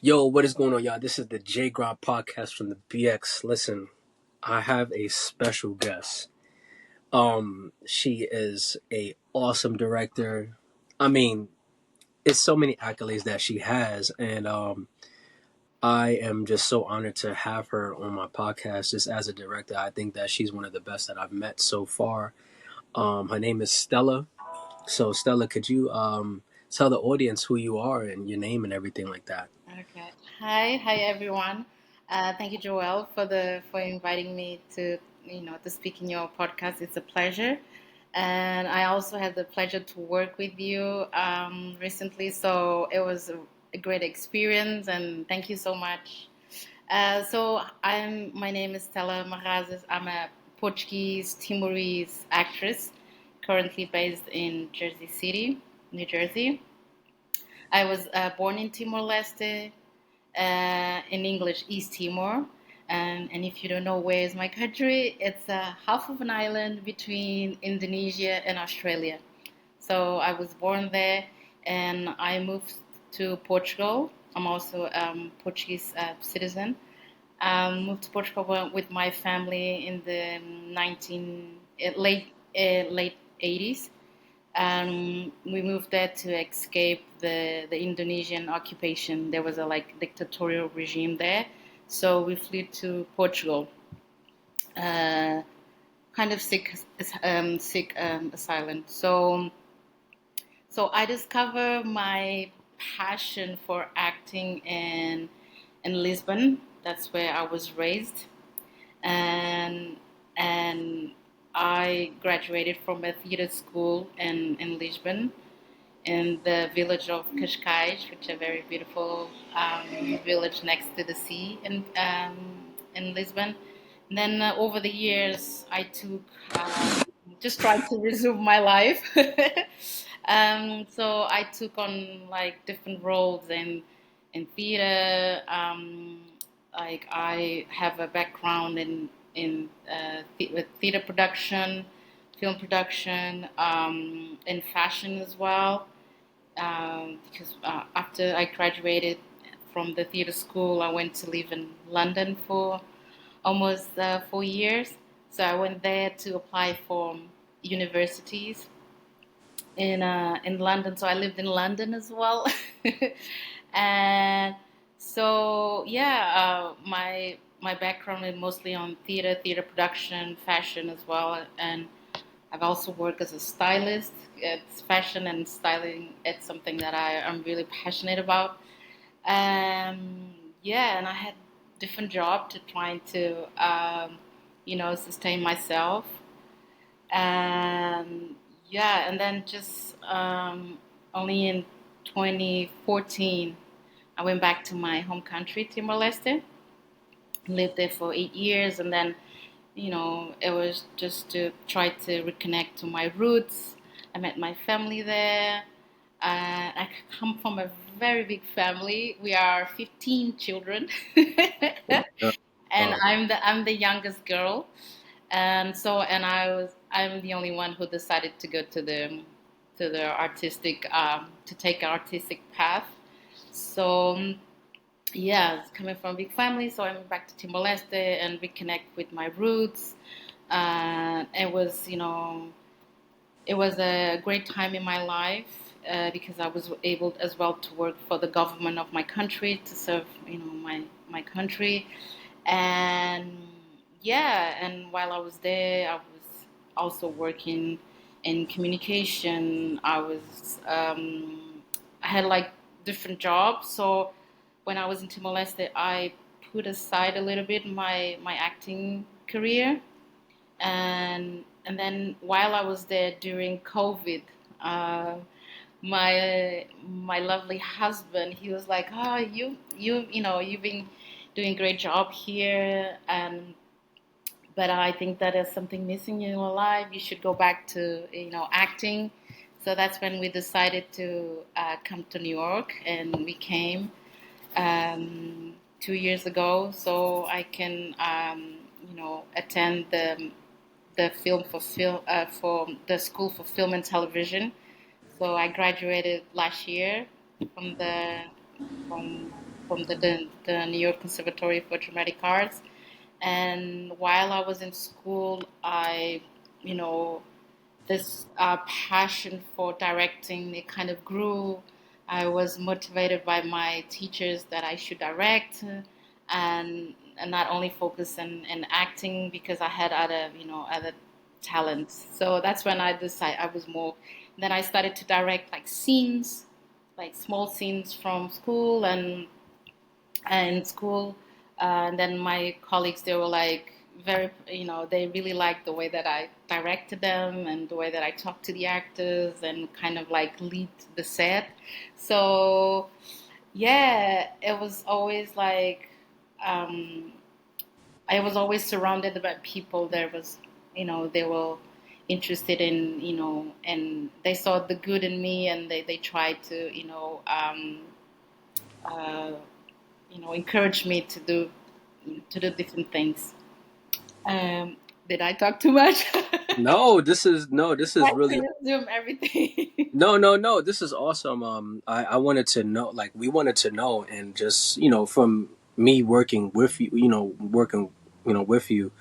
Yo, what is going on, y'all? This is the Jae Grind podcast from the BX. Listen, I have a special guest. She is a awesome director. I mean, it's so many accolades that she has, and I am just so honored to have her on my podcast. Just as a director, I think that she's one of the best that I've met so far. Her name is Stella. So, Stella, could you tell the audience who you are and your name and everything like that? Okay. Hi everyone. Thank you, Joelle, for inviting me to speak in your podcast. It's a pleasure, and I also had the pleasure to work with you recently. So it was a great experience, and thank you so much. My name is Stella Marrazes. I'm a Portuguese Timorese actress, currently based in Jersey City, New Jersey. I was born in Timor-Leste, in English, East Timor. And if you don't know where is my country, it's half of an island between Indonesia and Australia. So I was born there and I moved to Portugal. I'm also a Portuguese citizen. Moved to Portugal with my family in the 19 late 80s. We moved there to escape the Indonesian occupation. There was a dictatorial regime there, so we flew to Portugal. Uh, Kind of sick asylum. So I discovered my passion for acting in Lisbon. That's where I was raised, and and I graduated from a theater school in Lisbon, in the village of Cascais, which is a very beautiful village next to the sea in Lisbon. And then over the years, I took just tried to resume my life. So I took on like different roles in theater. Like I have a background with theater production, film production, and fashion as well. Because after I graduated from the theater school, I went to live in London for almost 4 years. So I went there to apply for universities in London. So I lived in London as well, and so yeah, my background is mostly on theater production, fashion as well, and I've also worked as a stylist. It's fashion and styling. It's something that I'm really passionate about. Um, yeah, and I had different jobs to trying to sustain myself. And yeah, and then just only in 2014, I went back to my home country, Timor Leste, lived there for 8 years, and then it was just to try to reconnect to my roots. I met my family there. I come from a very big family. We are 15 children, Yeah. and Wow. I'm the youngest girl. I'm the only one who decided to go to the artistic to take an artistic path. So yeah, it's coming from a big family, so I went back to Timor Leste and reconnect with my roots. It was a great time in my life because I was able as well to work for the government of my country to serve, my country. And yeah, and while I was there, I was also working in communication. I had like different jobs. So when I was in Timor Leste, I put aside a little bit my acting career, and then while I was there during COVID, uh, my lovely husband, he was like, "Oh, you've been doing a great job here, and but I think that there's something missing in your life. You should go back to acting." So that's when we decided to come to New York, and we came 2 years ago, so I can attend the for the School for Film and Television. So I graduated last year from the from from the New York Conservatory for Dramatic Arts. And while I was in school, you know, this passion for directing, it kind of grew. I was motivated by my teachers that I should direct, and not only focus in acting because I had other talents. So that's when I decided I was more. Then I started to direct like scenes, like small scenes from school and school. And then my colleagues, they were like very, they really liked the way that I directed them and the way that I talked to the actors and kind of like lead the set. So yeah, it was always like um, I was always surrounded by people. There was, they were interested in, and they saw the good in me, and they tried to, uh, encourage me to do different things. Um, did I talk too much? No, this is Trying really to assume everything. no. This is awesome. I wanted to know, like, we wanted to know, and just from me working with you, with you,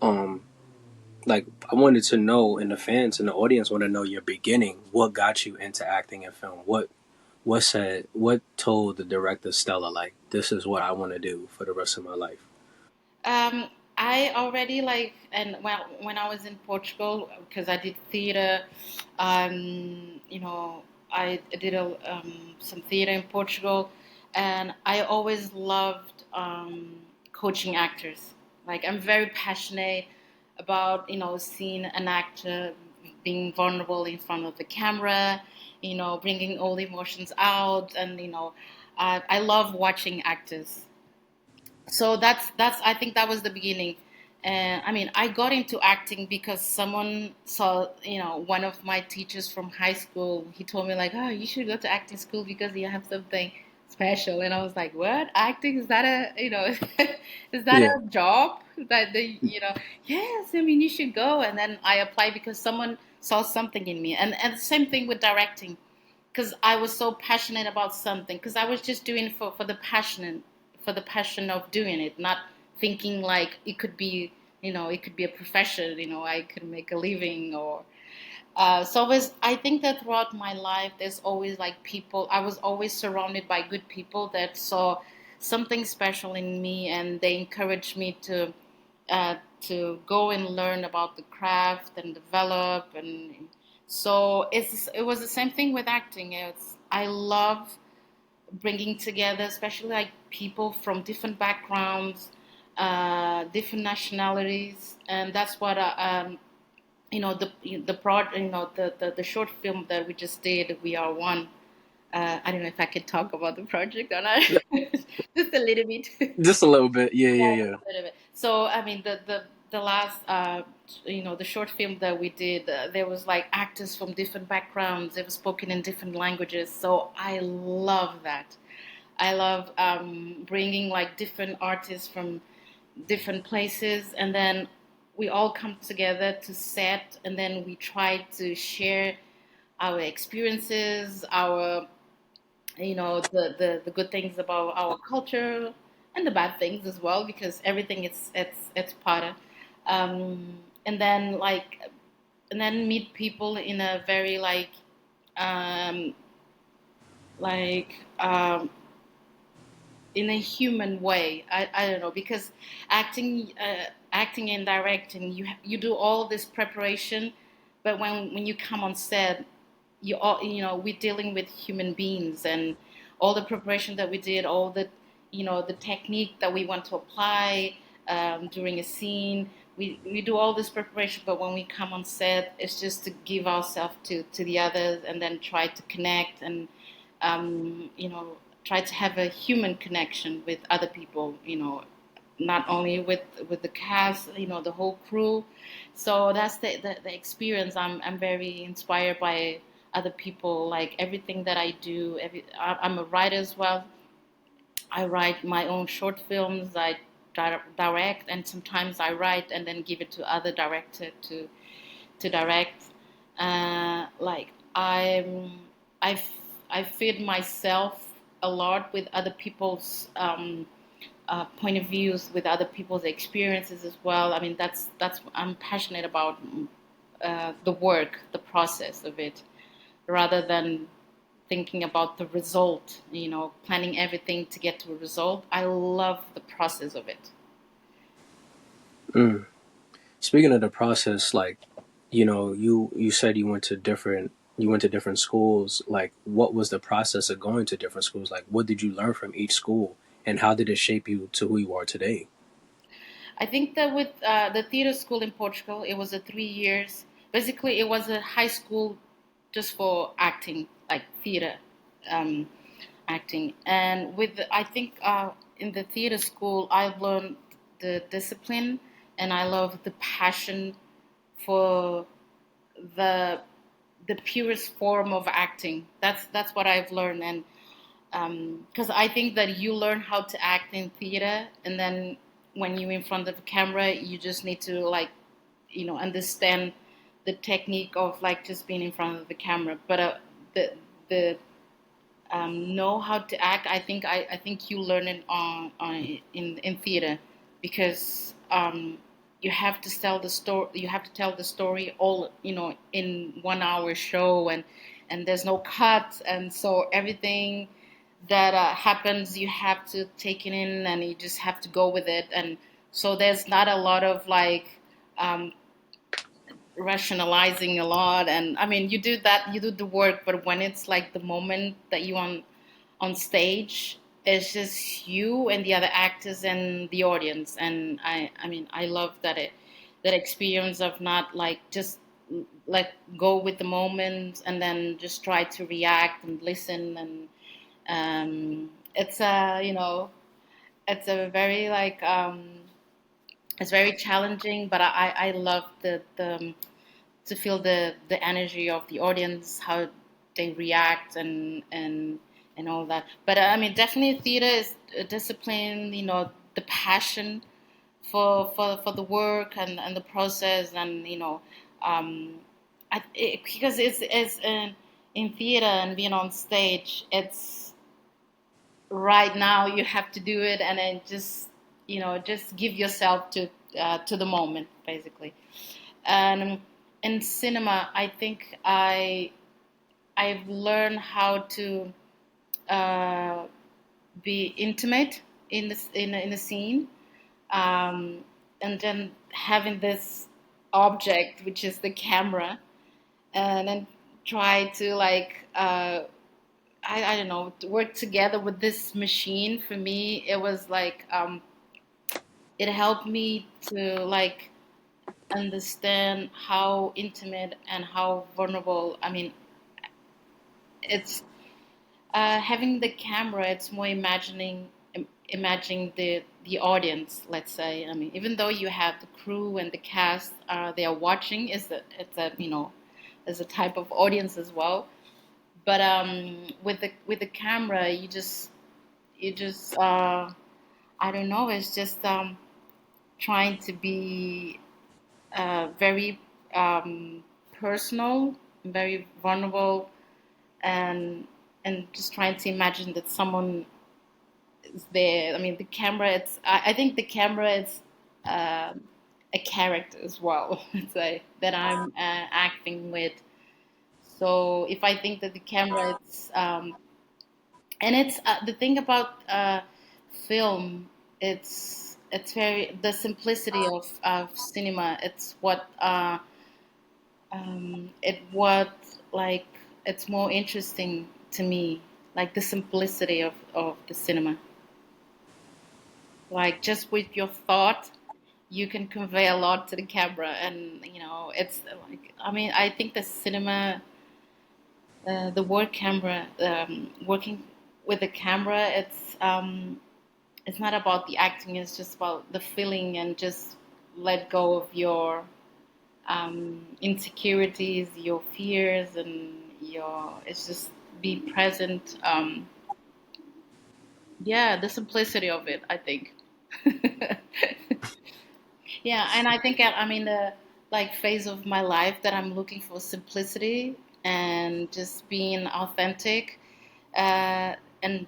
um, like, I wanted to know, and the fans and the audience want to know your beginning. What got you into acting and film? What told the director Stella, like, this is what I want to do for the rest of my life? Um, I already like, and when I was in Portugal, because I did theater, I did some theater in Portugal, and I always loved coaching actors. Like I'm very passionate about seeing an actor being vulnerable in front of the camera, bringing all the emotions out, and I love watching actors. So that's I think that was the beginning. And I mean, I got into acting because someone saw, one of my teachers from high school. He told me like, "Oh, you should go to acting school because you have something special." And I was like, "What? Acting? Is that is that Yeah, a job that Yes, I mean, you should go." And then I applied because someone saw something in me. And the same thing with directing because I was so passionate about something. Because I was just doing it for the passion of doing it, not thinking like it could be a profession. I could make a living or. So I think that throughout my life, there's always like people. I was always surrounded by good people that saw something special in me, and they encouraged me to go and learn about the craft and develop. And so it was the same thing with acting. I love bringing together, especially like people from different backgrounds, different nationalities, and that's what the the short film that we just did, We Are One. I don't know if I could talk about the project or not, just a little bit. just a little bit. Yeah, yeah, yeah. A little bit. So I mean, the last the short film that we did, there was like actors from different backgrounds. It was spoken in different languages. So I love that. I love bringing like different artists from different places, and then we all come together to set, and then we try to share our experiences, our the good things about our culture and the bad things as well, because everything is it's part of, and then meet people in a very um, like in a human way. I don't know, because acting and directing, you do all this preparation, but when you come on set, we're dealing with human beings, and all the preparation that we did, all the technique that we want to apply during a scene. We do all this preparation, but when we come on set, it's just to give ourselves to the others, and then try to connect and try to have a human connection with other people. Not only with the cast, the whole crew. So that's the experience. I'm very inspired by other people. Like everything that I do, I'm a writer as well. I write my own short films. I direct, and sometimes I write and then give it to other director to direct. Like I I feed myself a lot with other people's point of views, with other people's experiences as well. I mean, that's I'm passionate about the work, the process of it, rather than thinking about the result. Planning everything to get to a result. I love the process of it. Mm. Speaking of the process, like, you said you went to different schools. Like, what was the process of going to different schools? Like, what did you learn from each school, and how did it shape you to who you are today? I think that with the theater school in Portugal, it was a 3 years. Basically, it was a high school just for acting, like theater um, acting. And I think in the theater school, I learned the discipline, and I love the passion for the the purest form of acting. That's what I've learned, and because I think that you learn how to act in theater, and then when you're in front of the camera, you just need to like understand the technique of like just being in front of the camera. But the know how to act, I think you learn it in theater, because you have to tell the story. You have to tell the story all in 1 hour show, and there's no cut, and so everything that happens, you have to take it in, and you just have to go with it. And so there's not a lot of like um, rationalizing a lot. And I mean, you do that, you do the work, but when it's like the moment that you on stage, it's just you and the other actors and the audience. And I mean, I love that experience of not like just let go with the moment, and then just try to react and listen. And it's a it's a very like it's very challenging, but I love the to feel the energy of the audience, how they react, and all that. But I mean, definitely theater is a discipline. The passion for the work, and the process, and because it's in theater and being on stage, it's right now you have to do it, and then just give yourself to the moment, basically. And in cinema, I think I've learned how to uh, be intimate in the scene, um, and then having this object, which is the camera, and then try to like I don't know, to work together with this machine. For me, it was like it helped me to like understand how intimate and how vulnerable. I mean, it's having the camera. It's more imagining the audience. Let's say. I mean, even though you have the crew and the cast, they are watching. Is a type of audience as well. But with the camera, you just I don't know. It's just trying to be very personal, very vulnerable, and just trying to imagine that someone is there. I mean, the camera. I think the camera is um a character as well. That I'm acting with. So if I think that the camera, it's the thing about film. It's very the simplicity of cinema. It's what like it's more interesting to me, like the simplicity of the cinema. Like just with your thought, you can convey a lot to the camera, and it's like I mean I think the cinema, the work camera, working with the camera, it's not about the acting. It's just about the feeling, and just let go of your insecurities, your fears, and it's just be present. Yeah, the simplicity of it, I think. Yeah, and I think I'm in the like phase of my life that I'm looking for simplicity and just being authentic, and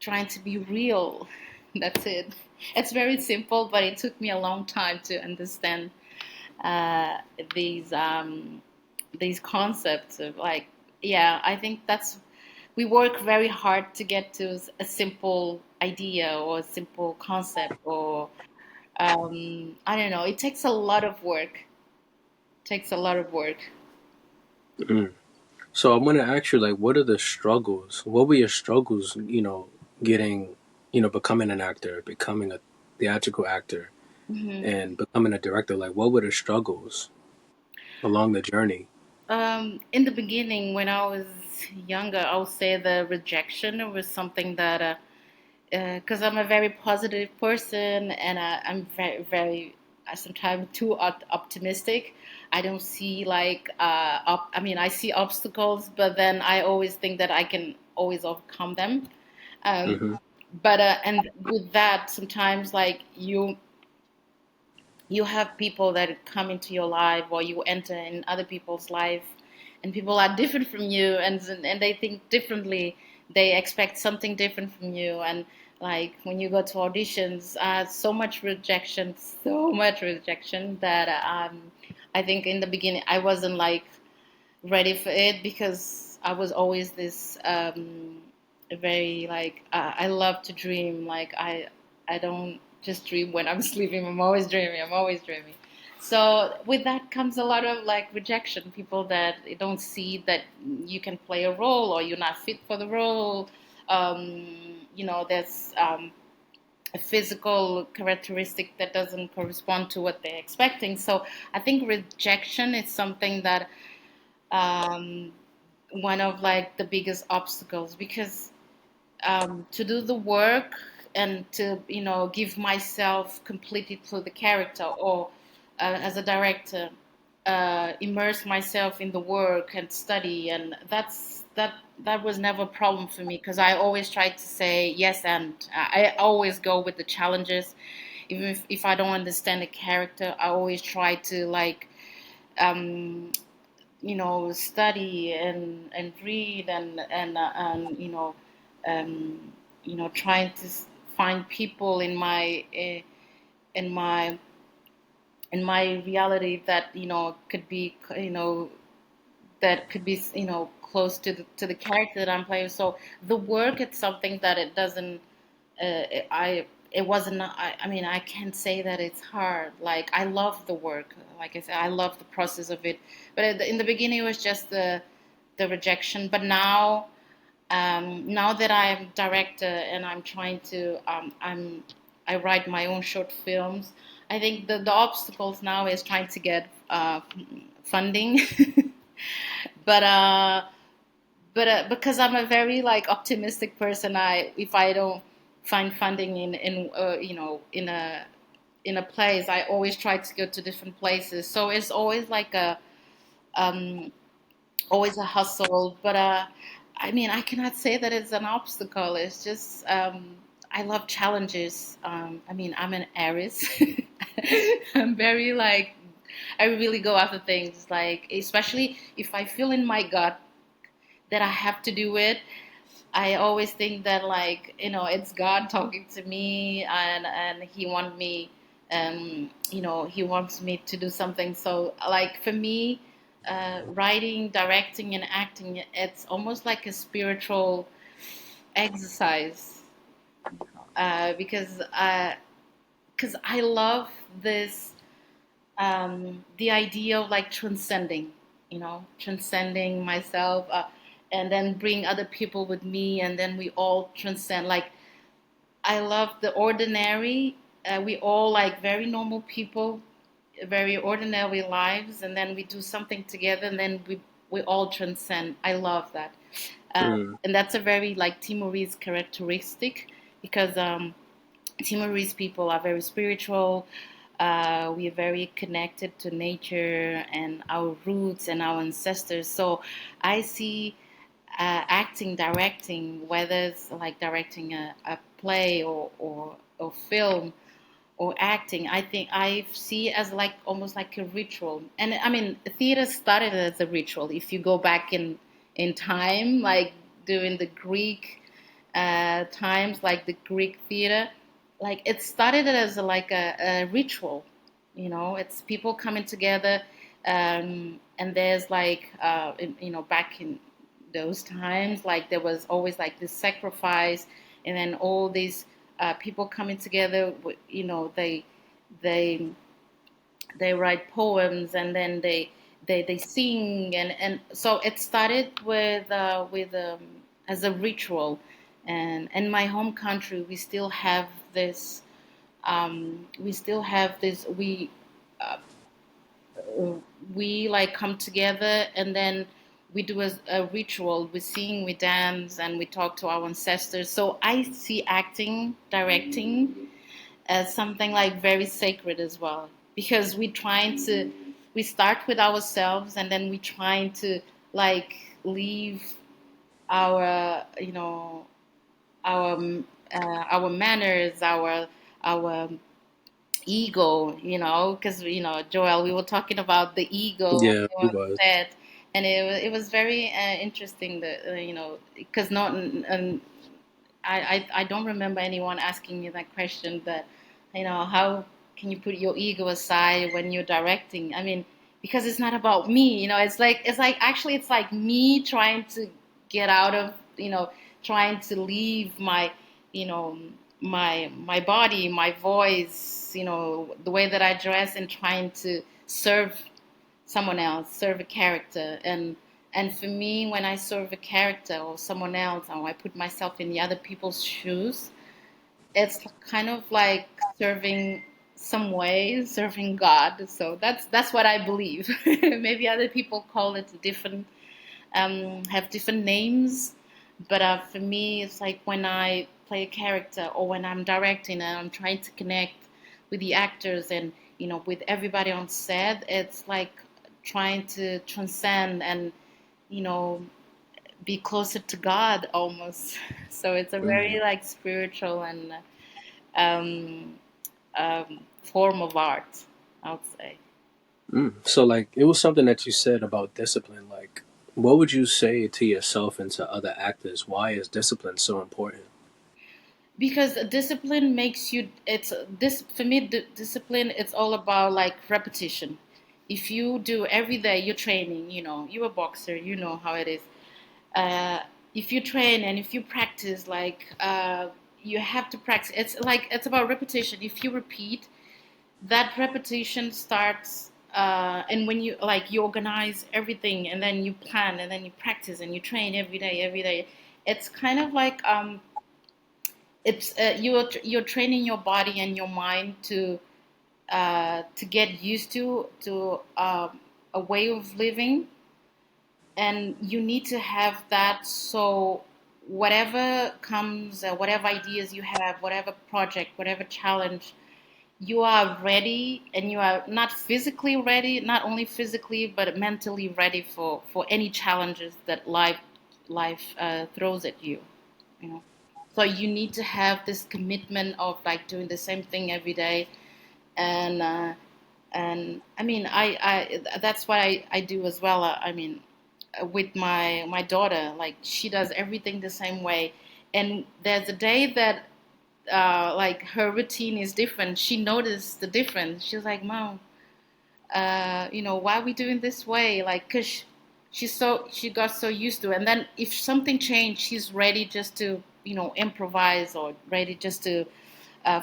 trying to be real. That's it. It's very simple, but it took me a long time to understand uh, these these concepts of like, yeah, I think that's we work very hard to get to a simple idea or a simple concept or I don't know. It takes a lot of work. Takes a lot of work. Mm. So I'm gonna ask you, like, what are the struggles? What were your struggles? Getting, becoming an actor, becoming a theatrical actor, Hmm. and becoming a director. Like, what were the struggles along the journey? In the beginning, when I was younger, I would say the rejection was something that, because I'm a very positive person and I'm very, very, sometimes too optimistic. I don't see like, I mean, I see obstacles, but then I always think that I can always overcome them. Um, Mm-hmm. but and with that, sometimes like you have people that come into your life or you enter in other people's life and people are different from you and they think differently, they expect something different from you, and like when you go to auditions, so much rejection that I think in the beginning I wasn't like ready for it because I was always this very like I love to dream. Like I don't just dream when I'm sleeping. I'm always dreaming. I'm always dreaming. So with that comes a lot of like rejection. People that don't see that you can play a role or you're not fit for the role. There's a physical characteristic that doesn't correspond to what they're expecting. So I think rejection is something that um, one of like the biggest obstacles because to do the work and to give myself completely to the character or as a director immerse myself in the work and study, and that was never a problem for me because I always try to say yes, and I always go with the challenges even if I don't understand a character. I always try to like um, study and read and um, trying to find people in my in my reality that could be close to the character that I'm playing. So the work, it's something that it doesn't it wasn't I mean I can't say that it's hard. Like I love the work, like I said, I love the process of it, but in the beginning it was just the rejection. But now that I'm director and I'm trying to I write my own short films. I think the obstacles now is trying to get funding. but because I'm a very like optimistic person, I if I don't find funding in a place, I always try to go to different places. So it's always like a um, always a hustle. But I mean, I cannot say that it's an obstacle. It's just I love challenges. I mean, I'm an Aries. I'm very like I really go after things. Like especially if I feel in my gut that I have to do it. I always think that like it's God talking to me and he wants me to do something. So like for me, writing, directing, and acting, it's almost like a spiritual exercise because I love this the idea of like transcending myself, and then bring other people with me, and then we all transcend. Like I love the ordinary. We all like very normal people, very ordinary lives, and then we do something together, and then we all transcend. I love that, Mm. and that's a very like Timorese characteristic because Timorese people are very spiritual. We are very connected to nature and our roots and our ancestors. So I see acting, directing, whether it's like directing a play or film or acting, I think I see it as like almost like a ritual. And I mean, theater started as a ritual. If you go back in time, like during the Greek. times, like the Greek theater. Like it started as a ritual, it's people coming together, and there's like back in those times, like there was always like this sacrifice, and then all these people coming together. They they write poems, and then they sing, and so it started with as a ritual. And in my home country we still have this, uh, we like come together, and then we do a ritual. We sing, we dance, and we talk to our ancestors. So I see acting, directing, as something like very sacred as well, because we start with ourselves, and then we trying to like leave our our our manners, our ego, because Joel, we were talking about the ego Yeah, we on was. set, and it was very interesting that because not I don't remember anyone asking me that question, that how can you put your ego aside when you're directing? I mean, because it's not about me, it's like actually it's like me trying to get out of, trying to leave my, you know my body, my voice, the way that I dress, and trying to serve someone else, serve a character. And for me, when I serve a character or someone else, or I put myself in the other people's shoes, it's kind of like serving some way, serving God. So that's what I believe. Maybe other people call it different, have different names, but for me, it's like when I play a character, or when I'm directing and I'm trying to connect with the actors, and with everybody on set, it's like trying to transcend and you know be closer to God almost. So it's a Mm. very like spiritual and um, form of art, I would say. Mm. So, like, it was something that you said about discipline. Like, what would you say to yourself and to other actors? Why is discipline so important? Because discipline makes you, it's this for me, discipline, it's all about like repetition. If you do every day, you're training, you're a boxer, you know how it is. uh, if you train and if you practice, like you have to practice, it's about repetition. If you repeat, that repetition starts, and when you organize everything, and then you plan, and then you practice, and you train every day, it's kind of like it's you're training your body and your mind to get used to a way of living, and you need to have that. So whatever comes, whatever ideas you have, whatever project, whatever challenge, you are ready, and you are not physically ready, not only physically but mentally ready for any challenges that life throws at you. You know, so you need to have this commitment of like doing the same thing every day. And uh, and I mean, I that's what I do as well. I mean, with my daughter, like she does everything the same way, and there's a day that like her routine is different. She noticed the difference. She's like, "Mom, why are we doing this way?" Like, cause she got so used to it. And then if something changed, she's ready just to improvise, or ready just to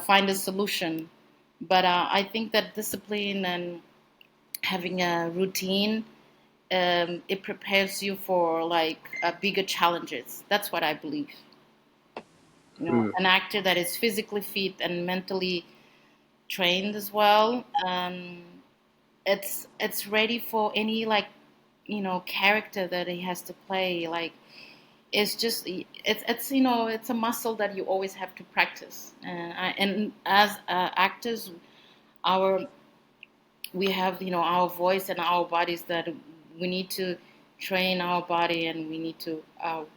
find a solution. But I think that discipline and having a routine, it prepares you for like bigger challenges. That's what I believe. Mm. An actor that is physically fit and mentally trained as well, it's ready for any like character that he has to play. Like it's just it's a muscle that you always have to practice. And as actors, our we have our voice and our bodies that we need to train our body, and we need to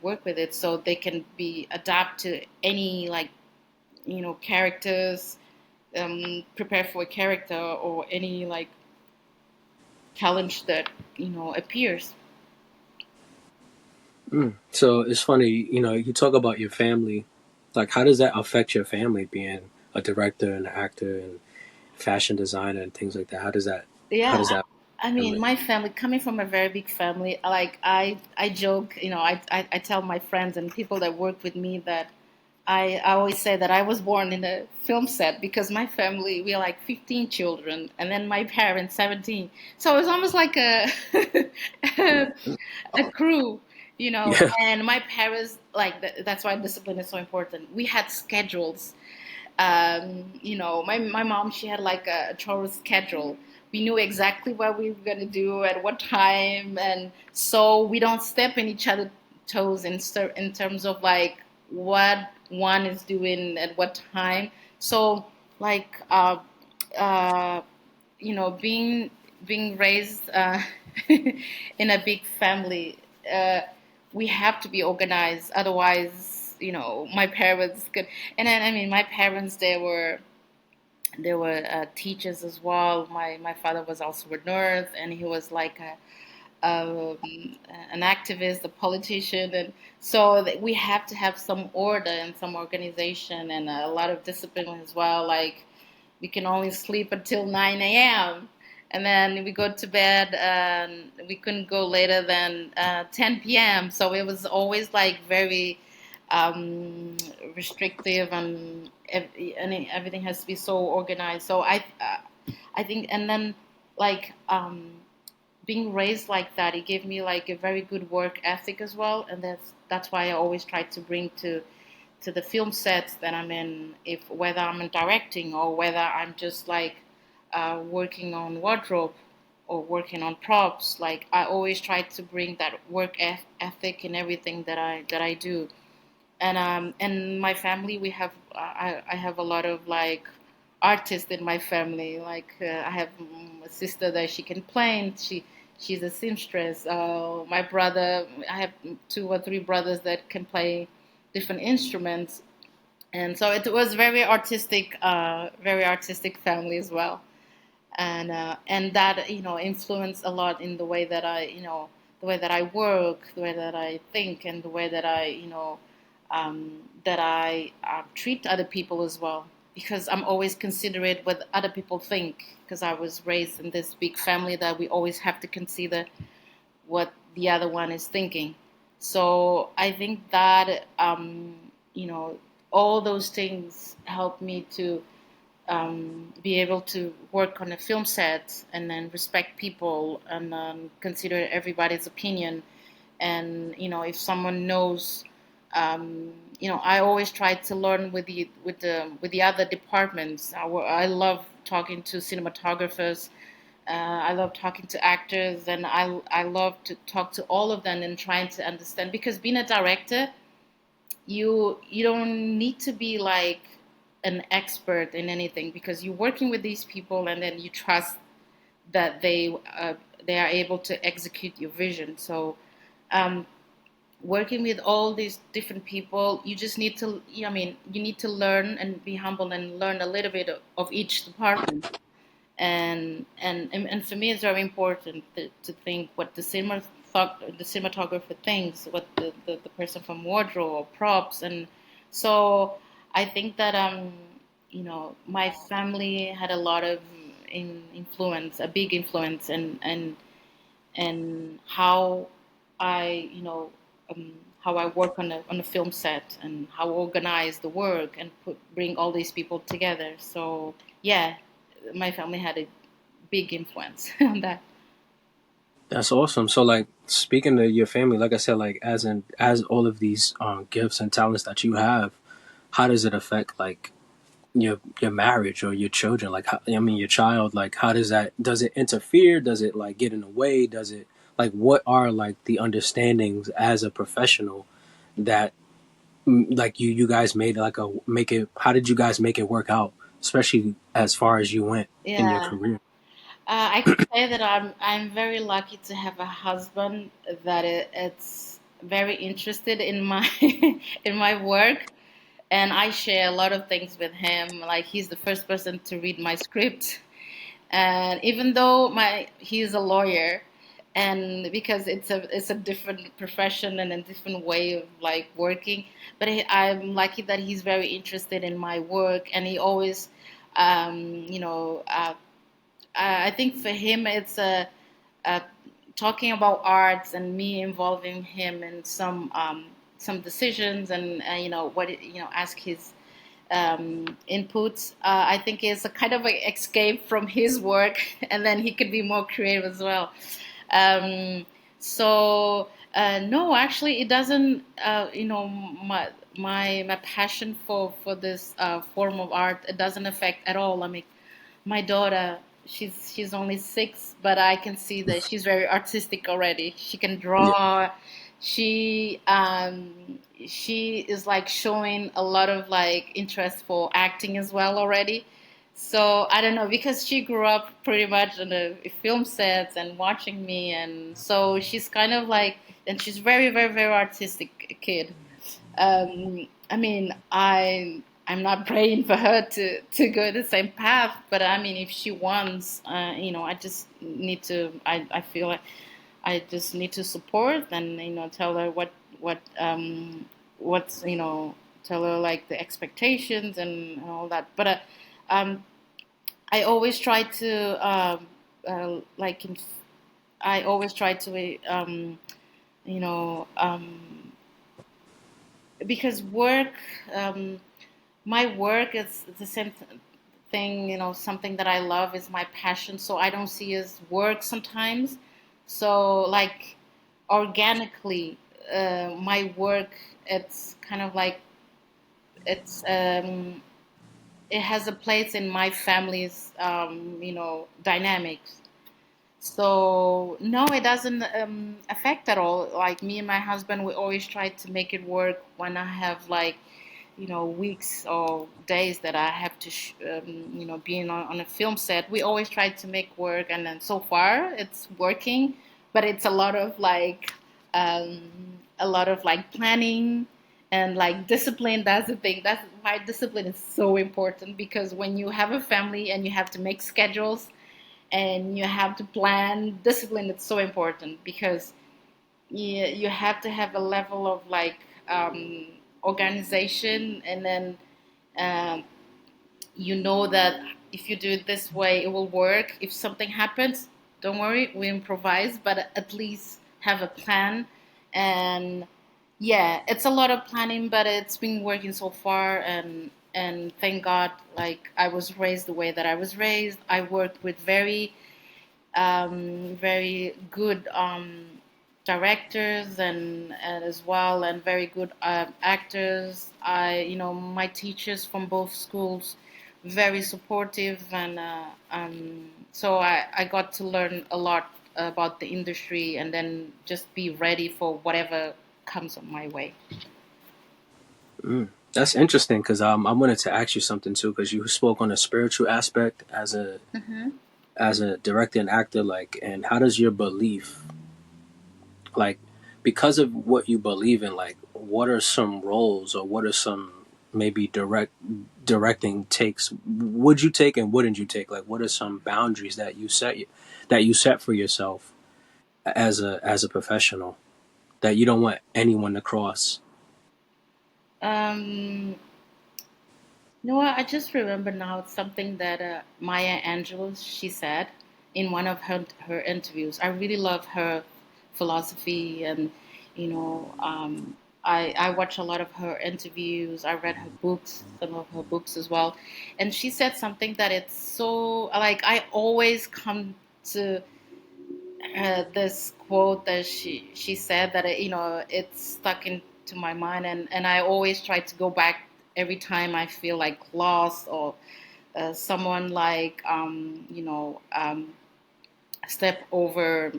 work with it so they can be adapt to any like characters, prepare for a character or any like challenge that appears. So it's funny, you know, you talk about your family. Like, how does that affect your family being a director and an actor and fashion designer and things like that? How Yeah, does that I mean, family? my family, coming from a very big family, like I joke, I tell my friends and people that work with me that I always say that I was born in a film set because my family, we are like 15 children, and then my parents, 17. So it's almost like a a crew, Yeah. and my parents, like, that's why discipline is so important. We had schedules. My mom, she had like a chore schedule. We knew exactly what we were gonna do at what time, and so we don't step in each other's toes in terms of like what one is doing at what time. So like uh, being raised in a big family, uh, we have to be organized. Otherwise, my parents could. And then, I mean, my parents, they were teachers as well. My father was also a nurse, and he was like um, an activist, a politician, and so we have to have some order and some organization and a lot of discipline as well. Like, we can only sleep until 9 a.m. and then we go to bed, and we couldn't go later than 10 p.m. So it was always like very um, restrictive, and everything has to be so organized. So I think, and then like being raised like that, it gave me like a very good work ethic as well, and that's why I always try to bring to the film sets that I'm in, if whether I'm in directing or whether I'm just like working on wardrobe or working on props. Like, I always try to bring that work ethic in everything that I do. And my family, we have I have a lot of like artists in my family. Like, I have a sister that she can paint. She's a seamstress. My brother, I have two or three brothers that can play different instruments, and so it was very artistic family as well. And that influenced a lot in the way that the way that I work, the way that I think, and the way that I treat other people as well. Because I'm always considerate what other people think. Because I was raised in this big family that we always have to consider what the other one is thinking. So I think that you know all those things help me to be able to work on a film set and then respect people and consider everybody's opinion. And if someone knows, I always try to learn with the other departments. I love talking to cinematographers. I love talking to actors, and I love to talk to all of them and trying to understand, because being a director, you don't need to be like an expert in anything, because you're working with these people and then you trust that they are able to execute your vision. So um, working with all these different people, you just need to, I mean, you need to learn and be humble and learn a little bit of each department. And for me, it's very important to think what the cinematographer thinks, what the person from wardrobe or props. And so I think that my family had a lot of influence, a big influence, and how I you know how I work on a film set, and how I organize the work and bring all these people together. So yeah, my family had a big influence on that. That's awesome. So like speaking to your family, like I said, like as all of these gifts and talents that you have, how does it affect like your marriage or your children? Like I mean your child, like how does it interfere? Does it like get in the way? Does it like what are like the understandings as a professional that like you guys made like a make it how did you guys make it work out, especially as far as you went in your Yeah, career? I can say that I'm very lucky to have a husband that it's very interested in my in my work, and I share a lot of things with him. Like, he's the first person to read my script, and even though he's a lawyer, and because it's a different profession and a different way of like working. But I'm lucky that he's very interested in my work, and he always, you know, I think for him it's a talking about arts and me involving him in some decisions, and ask his inputs. I think is a kind of an escape from his work, and then he could be more creative as well. Um, no, actually, it doesn't. My passion for this form of art, it doesn't affect at all. I mean, my daughter, she's only 6, but I can see that she's very artistic already. She can Yeah. draw. She is like showing a lot of like interest for acting as well already. So I don't know, because she grew up pretty much on the film sets and watching me, and so she's kind of like, and she's very very very artistic kid. I mean, I'm not praying for her to go the same path, but I mean, if she wants, I just need to. I feel like I just need to support and tell her what's tell her like the expectations and all that. But um, I always try to like I always try to you know um, because work. Um, my work is the same thing, something that I love is my passion, so I don't see as work sometimes. So like organically, my work, it's kind of like it's it has a place in my family's dynamics. So no, it doesn't affect at all. Like me and my husband, we always try to make it work when I have like weeks or days that I have to, being on a film set. We always try to make work, and then so far it's working, but it's um, a lot of like planning and like discipline. That's the thing. That's why discipline is so important, because when you have a family and you have to make schedules and you have to plan, discipline is so important, because you have to have a level of like organization, and then um, that if you do it this way it will work. If something happens, don't worry, we improvise, but at least have a plan. And yeah, it's a lot of planning, but it's been working so far, and thank God, like I was raised the way that I was raised. I worked with very good directors, and as well, and very good actors. My teachers from both schools, very supportive, and so I got to learn a lot about the industry, and then just be ready for whatever comes on my way. Mm. That's interesting because I wanted to ask you something too because you spoke on the spiritual aspect Hmm. as a director and actor, like, and how does your belief, like, because of what you believe in, like, what are some roles or what are some maybe directing takes would you take and wouldn't you take? Like, what are some boundaries that you set for yourself as a professional that you don't want anyone to cross? um, No, I just remember now. It's something that Maya Angelou, she said in one of her interviews. I really love her philosophy, and you know, I watch a lot of her interviews. I read her books, some of her books as well, and she said something that it's so like I always come to this quote that she said that it's stuck into my mind, and I always try to go back every time I feel like lost, or someone like step over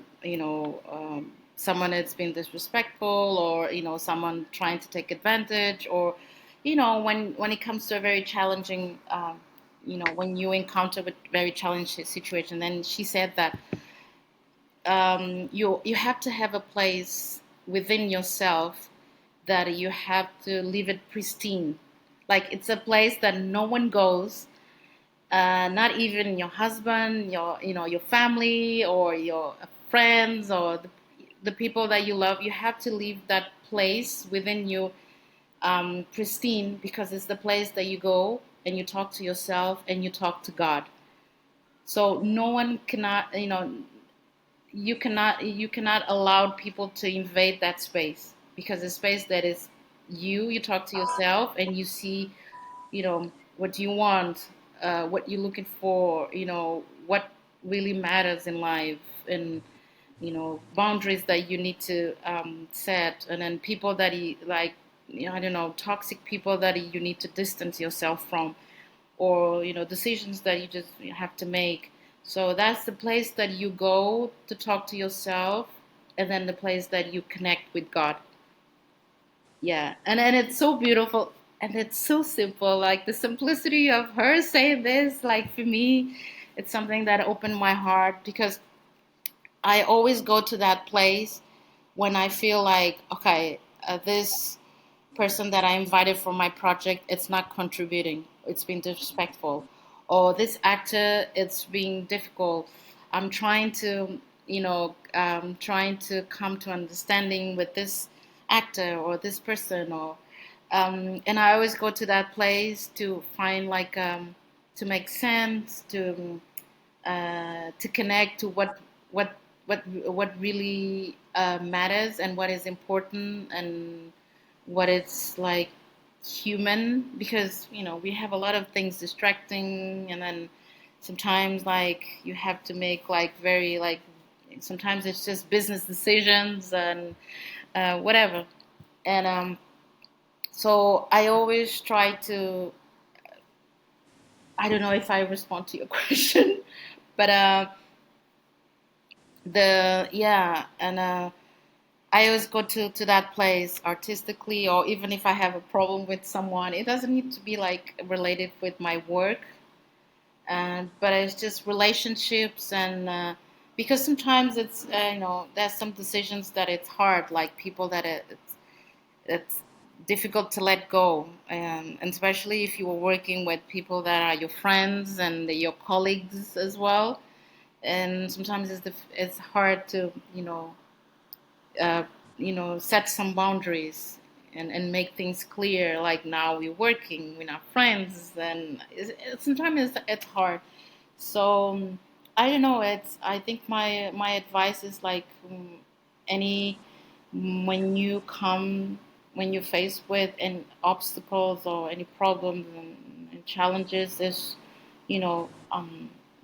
someone that's been disrespectful, or someone trying to take advantage, or when it comes to a very challenging when you encounter a very challenging situation. Then she said that you have to have a place within yourself that you have to leave it pristine. Like it's a place that no one goes, not even your husband, your family, or your friends or the people that you love, you have to leave that place within you pristine, because it's the place that you go and you talk to yourself and you talk to God. So no one cannot, you cannot allow people to invade that space, because the space that is you talk to yourself and you see, what you want, what you're looking for, what really matters in life, and boundaries that you need to set, and then people that like, I don't know, toxic people that you need to distance yourself from, or decisions that you just have to make. So that's the place that you go to talk to yourself, and then the place that you connect with God. Yeah, and it's so beautiful, and it's so simple. Like the simplicity of her saying this, like for me, it's something that opened my heart, because I always go to that place when I feel like, okay, this person that I invited for my project, it's not contributing. It's been disrespectful. Or this actor, it's being difficult. I'm trying to, trying to come to understanding with this actor or this person, and I always go to that place to find like, to make sense, to connect to what really matters, and what is important, and what it's like human, because we have a lot of things distracting, and then sometimes like you have to make like very like, sometimes it's just business decisions and whatever. And so I always try to, I don't know if I respond to your question, but the yeah, and I always go to that place artistically, or even if I have a problem with someone, it doesn't need to be like related with my work, but it's just relationships, and because sometimes it's there's some decisions that it's hard, like people that it's difficult to let go, and especially if you are working with people that are your friends and your colleagues as well, and sometimes it's hard to uh, set some boundaries, and make things clear. Like now we're working, we're not friends, and sometimes it's hard. So I don't know. I think my advice is like, any when you come when you're faced with any obstacles or any problems and challenges, is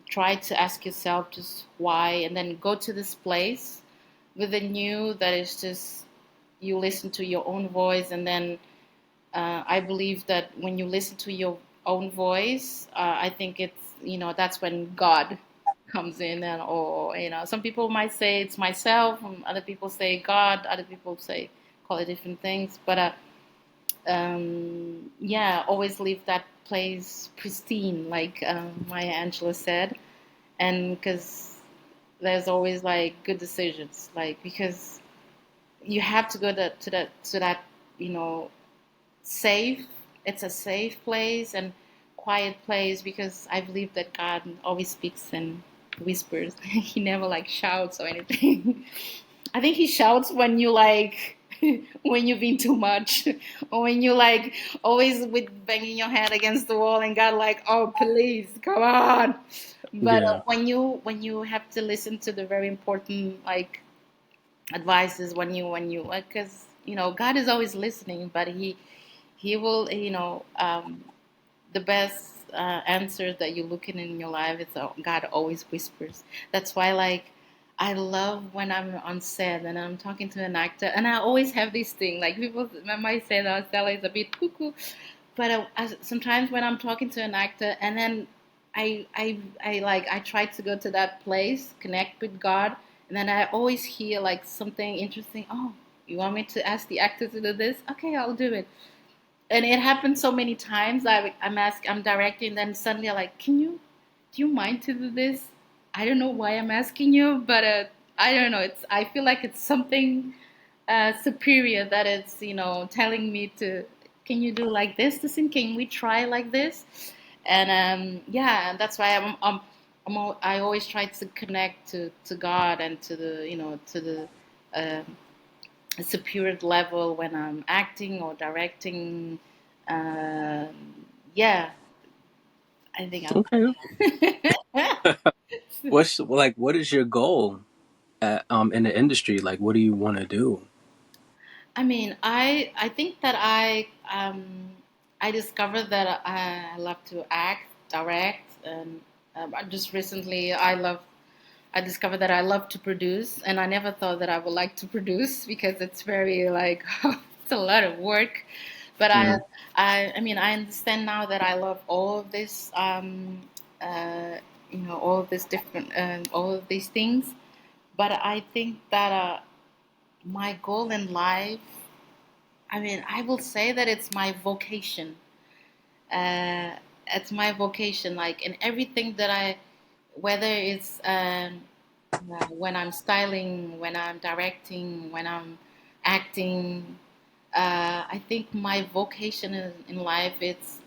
try to ask yourself just why, and then go to this place within you that is just, you listen to your own voice, and then I believe that when you listen to your own voice, I think it's that's when God comes in, and or some people might say it's myself, and other people say God, other people say call it different things, but yeah, always leave that place pristine, like Maya Angelou said, and because there's always like good decisions, like because you have to go to that you know safe. It's a safe place and quiet place, because I believe that God always speaks in whispers. He never like shouts or anything. I think he shouts when you like when you've been too much, or when you like always with banging your head against the wall, and God like, oh please, come on. But Yeah. when you have to listen to the very important like advices, when you because God is always listening, but he will the best answer that you're looking in your life is, God always whispers. That's why, like, I love when I'm on set and I'm talking to an actor, and I always have this thing. Like, people might say that Stella is a bit cuckoo, but sometimes when I'm talking to an actor, and then I try to go to that place, connect with God, and then I always hear like something interesting. Oh, you want me to ask the actor to do this? Okay, I'll do it. And it happened so many times. I'm directing, then suddenly I'm like, do you mind to do this? I don't know why I'm asking you, but I don't know. I feel like it's something superior that it's telling me to. Can you do like this? Listen, can we try like this? And yeah, and that's why I always try to connect to God and to the to the uh, superior level when I'm acting or directing. Yeah, I think I'll. Okay. What's like? What is your goal in the industry? Like, what do you want to do? I mean, I think that I discovered that I love to act, direct, and just recently I discovered that I love to produce, and I never thought that I would like to produce because it's very like it's a lot of work. But Mm. I mean, I understand now that I love all of this, uh, all of this different, all of these things. But I think that my goal in life, I mean, I will say that it's my vocation. Uh, it's my vocation, like in everything that whether it's when I'm styling, when I'm directing, when I'm acting. I think my vocation in life is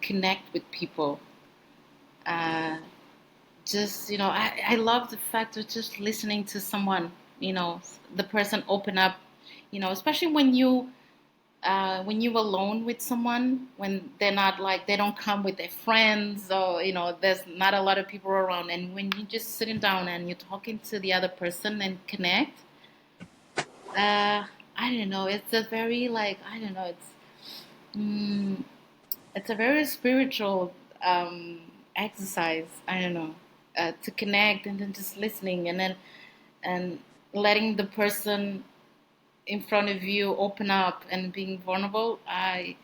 connect with people. Uh, just I love the fact of just listening to someone, the person open up, especially when you alone with someone, when they're not like they don't come with their friends, or there's not a lot of people around, and when you're just sitting down and you're talking to the other person and connect. I don't know, it's a very like I don't know, mm, it's a very spiritual exercise. I don't know, to connect and then just listening and letting the person in front of you open up and being vulnerable. And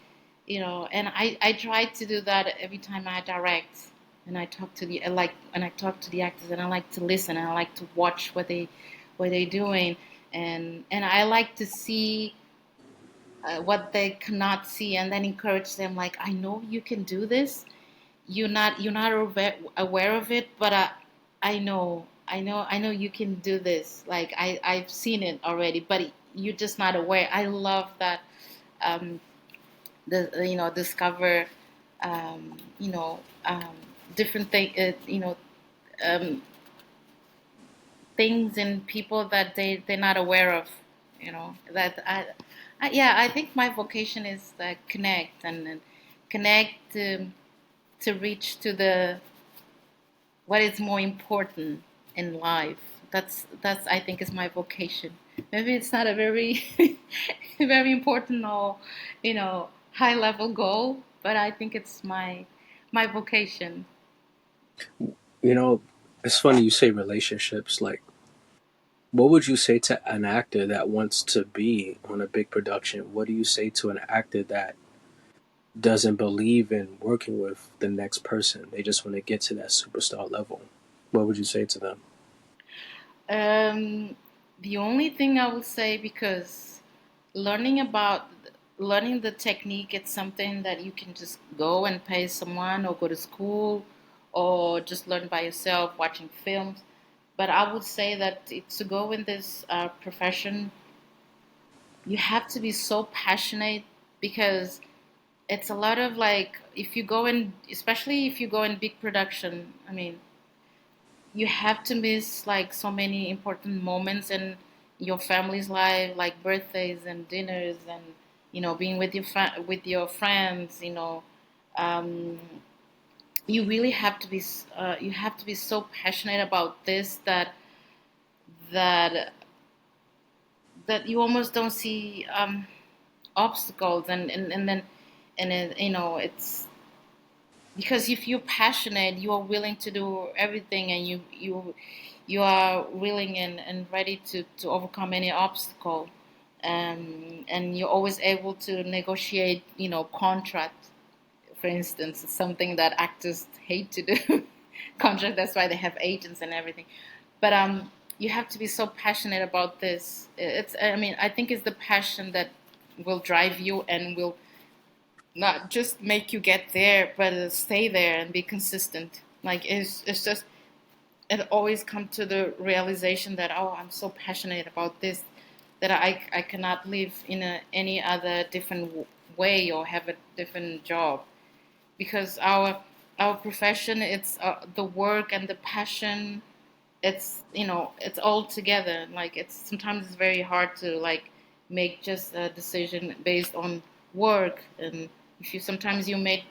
I try to do that every time I direct, and I talk to the I like and I talk to the actors, and I like to listen, and I like to watch what they're doing, and I like to see what they cannot see, and then encourage them, like, I know you can do this. You're not aware of it, but I know you can do this. Like I've seen it already, but you're just not aware. I love that. um, Discover um, you know um, different um, things in people that they're not aware of. That yeah, I think my vocation is connect and connect to reach to the what is more important in life. That's I think is my vocation. Maybe it's not a very very important or high level goal, but I think it's my vocation. You know, it's funny you say relationships. Like, what would you say to an actor that wants to be on a big production? What do you say to an actor that doesn't believe in working with the next person? They just want to get to that superstar level. What would you say to them? Um, the only thing I would say, because learning about learning the technique, it's something that you can just go and pay someone or go to school or just learn by yourself watching films. But I would say that to go in this profession, you have to be so passionate, because it's a lot of like, if you go in, especially if you go in big production, I mean, you have to miss like so many important moments in your family's life, like birthdays and dinners, and being with with your friends. Um, you really have to be you have to be so passionate about this that that you almost don't see obstacles, and then it's because if you're passionate, you are willing to do everything, and you are willing and ready to overcome any obstacle, and you're always able to negotiate contract, for instance. It's something that actors hate to do. Contract, that's why they have agents and everything. But you have to be so passionate about this. I mean, I think it's the passion that will drive you and will not just make you get there, but stay there and be consistent. Like it's just it always come to the realization that, oh, I'm so passionate about this that I cannot live in any other different way or have a different job, because our profession, it's the work and the passion. It's it's all together. Like it's sometimes it's very hard to like make just a decision based on work, and if you sometimes you make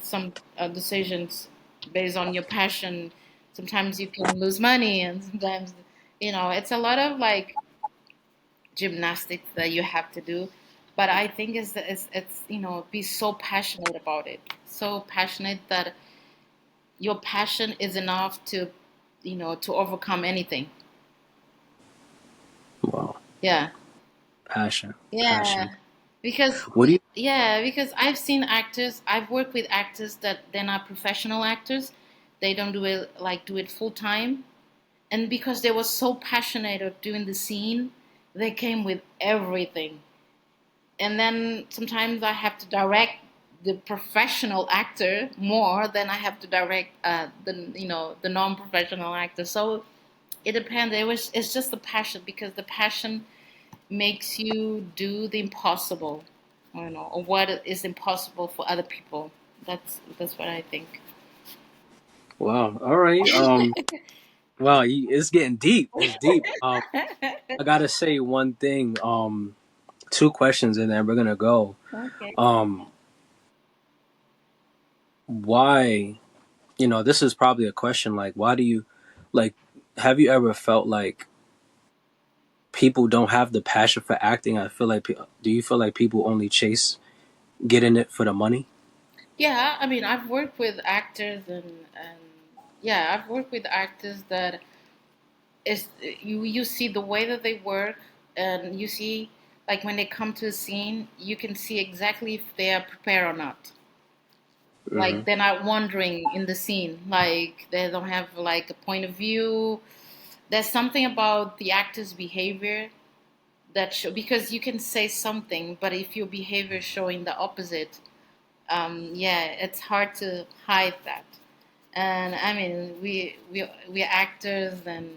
some decisions based on your passion, sometimes you can lose money, and sometimes it's a lot of like gymnastics that you have to do. But I think it's be so passionate about it, so passionate that your passion is enough to to overcome anything. Wow, Yeah. passion, passion. Yeah, because What do you? because I've seen actors, I've worked with actors that they're not professional actors. They don't do it full time, and because they were so passionate of doing the scene, they came with everything. And then sometimes I have to direct the professional actor more than I have to direct the the non-professional actor. So it depends. It's just the passion, because the passion makes you do the impossible, or what is impossible for other people. That's what I think. Wow. All right. Wow. It's getting deep. It's deep. I gotta say one thing. Two questions, and then we're gonna go. Okay. Um, why? This is probably a question. Like, why do you, like, have you ever felt like people don't have the passion for acting? I feel like, do you feel like people only chase getting it for the money? Yeah, I mean, I've worked with actors, and yeah, I've worked with actors that is you see the way that they work, and you see like when they come to a scene, you can see exactly if they are prepared or not. Mm-hmm. Like they're not wandering in the scene, like they don't have like a point of view. There's something about the actor's behavior that show, because you can say something, but if your behavior is showing the opposite, yeah, it's hard to hide that. And I mean, we're actors, and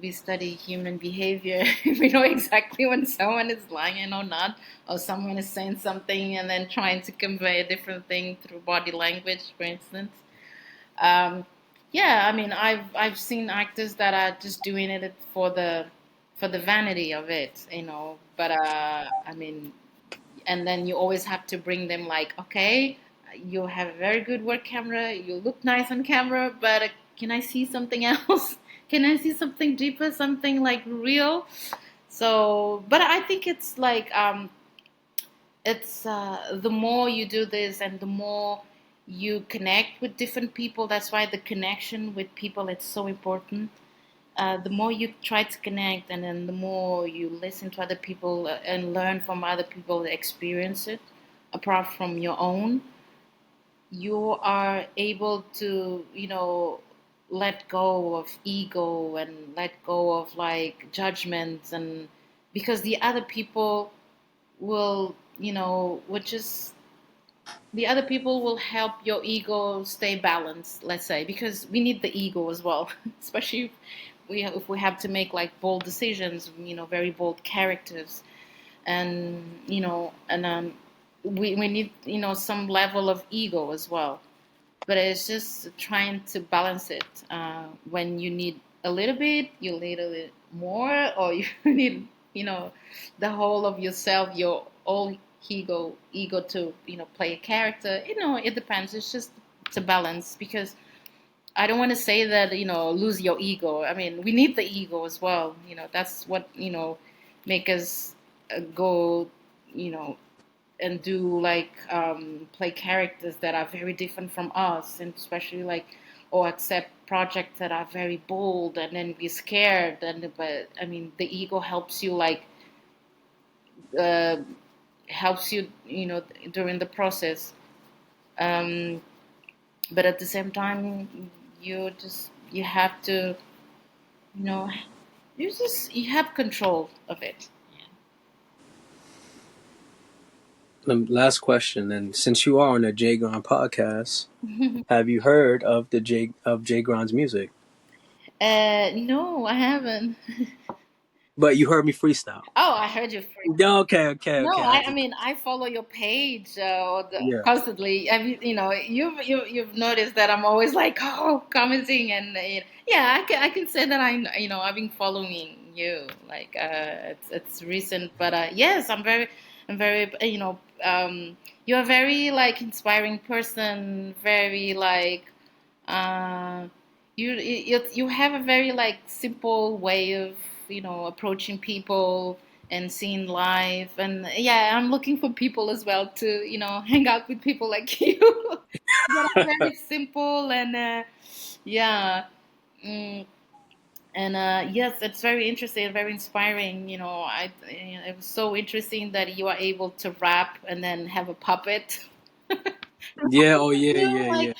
we study human behavior. We know exactly when someone is lying or not, or someone is saying something and then trying to convey a different thing through body language, for instance. Um, yeah, I mean, I've seen actors that are just doing it for the vanity of it, But I mean, and then you always have to bring them like, okay, you have a very good work camera, you look nice on camera, but can I see something else? Can I see something deeper, something like real? So, but I think it's like it's the more you do this and the more you connect with different people. That's why the connection with people, it's so important. The more you try to connect, and then the more you listen to other people and learn from other people that experience it apart from your own, you are able to let go of ego and let go of like judgments, and because the other people will which is the other people will help your ego stay balanced, let's say, because we need the ego as well, especially if we have to make like bold decisions, very bold characters, and we need some level of ego as well. But it's just trying to balance it. When you need a little bit, you need a little more, or you need the whole of yourself, your all ego to play a character. It depends. It's just to balance, because I don't want to say that lose your ego. I mean, we need the ego as well. That's what make us go you know and do like play characters that are very different from us, and especially like or accept projects that are very bold, and then be scared. And but I mean, the ego helps you like uh, helps you during the process. Um, but at the same time, you have to you know you have control of it. Last question, and since you are on the Jae Grind podcast, have you heard of the Jae Grind's music? No, I haven't. But you heard me freestyle. Oh, I heard you. Okay, okay, No, okay. I mean I follow your page Yeah, constantly. You know, you've noticed that I'm always like, oh, commenting, and yeah, I can say that I've been following you. Like it's recent, but yes, I'm very you're a very like inspiring person. Very like uh, you have a very like simple way of approaching people and seeing life, and yeah, I'm looking for people as well to hang out with people like you that are very simple and yeah. mm, and yes, it's very interesting and very inspiring. It was so interesting that you are able to rap and then have a puppet. yeah. Oh, yeah, yeah, Like yeah,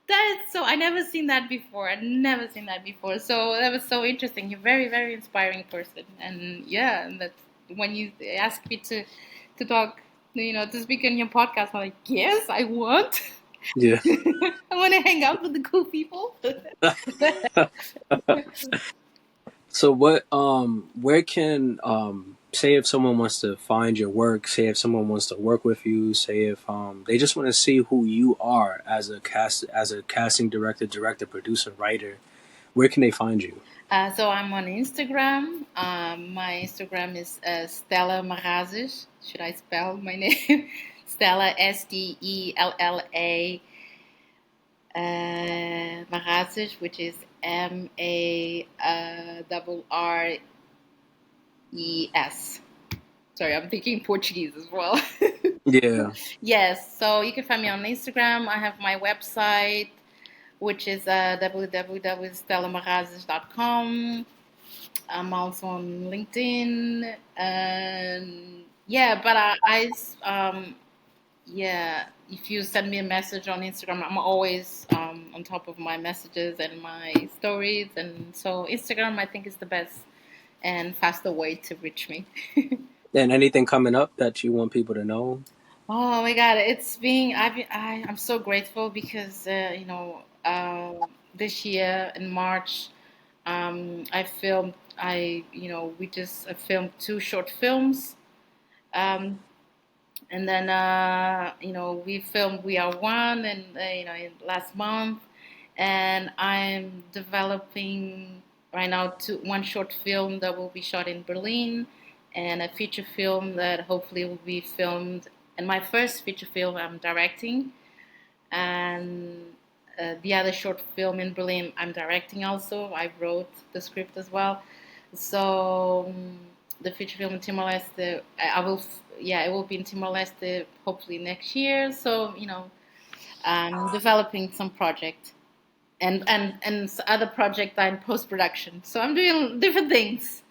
that's so I never seen that before. I never seen that before. So that was so interesting. You're very, very inspiring person. And yeah, and that's when you asked me to talk, to speak in your podcast, I'm like, yes, I want. yeah. I want to hang out with the cool people. So what? Where can say if someone wants to find your work, say if someone wants to work with you, say if they just want to see who you are as a casting director, producer, writer. Where can they find you? So I'm on Instagram. My Instagram is Stella Marrazes. Should I spell my name? Stella Stella Marrazes, which is Marres. Sorry, I'm thinking Portuguese as well. Yeah, Yes, so you can find me on Instagram. I have my website, which is www.stellamarrazes.com. I'm also on LinkedIn, and yeah, but yeah, if you send me a message on Instagram, I'm always on top of my messages and my stories, and so Instagram I think is the best and faster way to reach me. and anything coming up that you want people to know? Oh my God, it's being I'm so grateful because this year in March I filmed I you know we just filmed two short films. Um, and then we filmed We Are One and in last month, and I'm developing right now one short film that will be shot in Berlin, and a feature film that hopefully will be filmed. And my first feature film I'm directing, and the other short film in Berlin I'm directing also. I wrote the script as well. So the feature film in Timor Leste, I will, yeah, it will be in Timor Leste hopefully next year. So I'm developing some project and other project in post production. So I'm doing different things.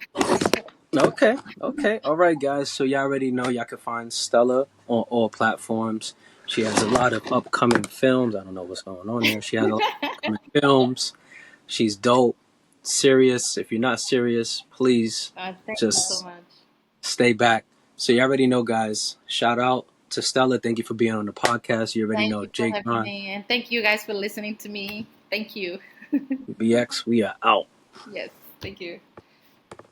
Okay, okay, all right, guys. So y'all already know y'all can find Stella on all platforms. She has a lot of upcoming films. I don't know what's going on there. She has a lot of upcoming films. She's dope, serious. If you're not serious, please Thank you so just much. stay back. So you already know, guys. Shout out to Stella. Thank you for being on the podcast. You already Thank know you for Jae having Grind, me, and thank you guys for listening to me. Thank you. BX. We are out. Yes, thank you.